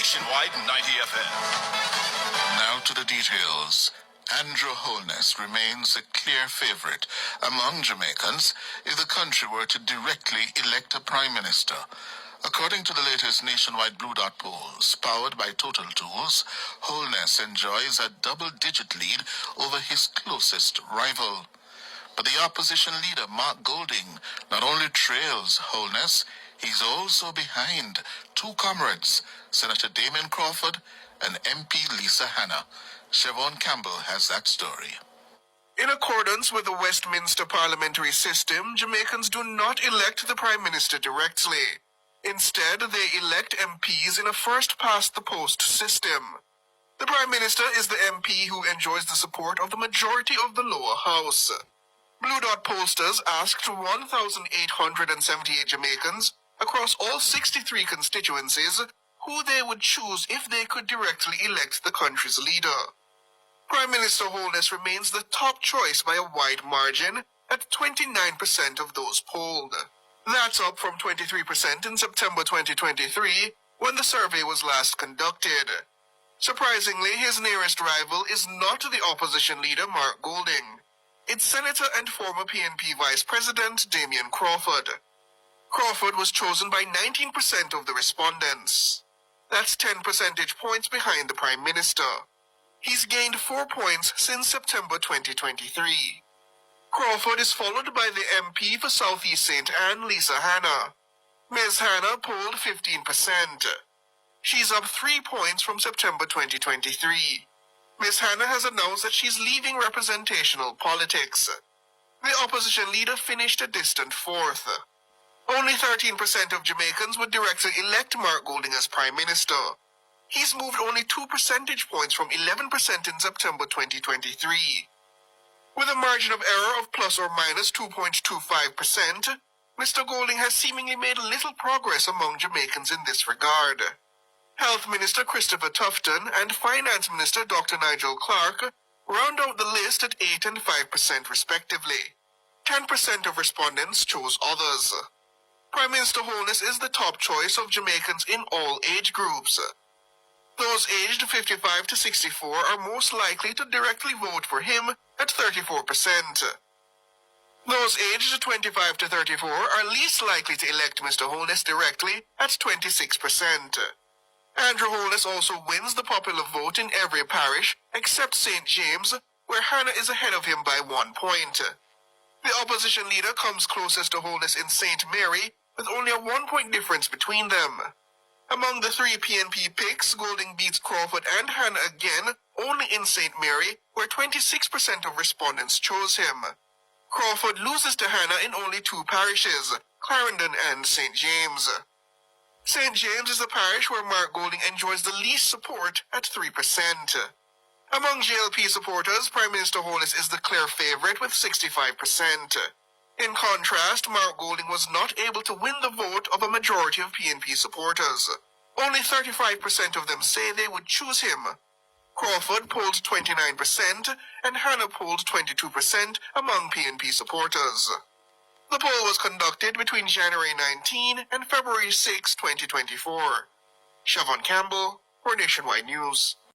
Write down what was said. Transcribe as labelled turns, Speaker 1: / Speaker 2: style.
Speaker 1: Nationwide 90 FM.
Speaker 2: Now to the details. Andrew Holness remains a clear favorite among Jamaicans if the country were to directly elect a prime minister. According to the latest nationwide Blue Dot polls, powered by Total Tools, Holness enjoys a double-digit lead over his closest rival. But the opposition leader, Mark Golding, not only trails Holness, he's also behind two comrades, Senator Damien Crawford and MP Lisa Hanna. Siobhan Campbell has that story.
Speaker 3: In accordance with the Westminster parliamentary system, Jamaicans do not elect the Prime Minister directly. Instead, they elect MPs in a first-past-the-post system. The Prime Minister is the MP who enjoys the support of the majority of the lower house. Blue Dot pollsters asked 1,878 Jamaicans across all 63 constituencies who they would choose if they could directly elect the country's leader. Prime Minister Holness remains the top choice by a wide margin at 29% of those polled. That's up from 23% in September 2023 when the survey was last conducted. Surprisingly, his nearest rival is not the opposition leader Mark Golding. It's Senator and former PNP Vice President Damien Crawford. Crawford was chosen by 19% of the respondents. That's 10 percentage points behind the Prime Minister. He's gained 4 points since September 2023. Crawford is followed by the MP for South East St. Anne, Lisa Hanna. Ms. Hanna polled 15%. She's up 3 points from September 2023. Ms. Hanna has announced that she's leaving representational politics. The opposition leader finished a distant fourth. Only 13% of Jamaicans would directly elect Mark Golding as Prime Minister. He's moved only 2 percentage points from 11% in September 2023. With a margin of error of plus or minus 2.25%, Mr. Golding has seemingly made little progress among Jamaicans in this regard. Health Minister Christopher Tufton and Finance Minister Dr. Nigel Clark round out the list at 8 and 5% respectively. 10% of respondents chose others. Prime Minister Holness is the top choice of Jamaicans in all age groups. Those aged 55 to 64 are most likely to directly vote for him at 34%. Those aged 25 to 34 are least likely to elect Mr. Holness directly at 26%. Andrew Holness also wins the popular vote in every parish except St. James, where Hanna is ahead of him by 1 point. The opposition leader comes closest to Holness in St. Mary, with only a 1 point difference between them. Among the three PNP picks, Golding beats Crawford and Hanna again only in St. Mary, where 26% of respondents chose him. Crawford loses to Hanna in only 2 parishes, Clarendon and St. James. St. James is the parish where Mark Golding enjoys the least support at 3%. Among JLP supporters, Prime Minister Holness is the clear favorite with 65%. In contrast, Mark Golding was not able to win the vote of a majority of PNP supporters. Only 35% of them say they would choose him. Crawford polled 29% and Hanna polled 22% among PNP supporters. The poll was conducted between January 19 and February 6, 2024. Siobhan Campbell for Nationwide News.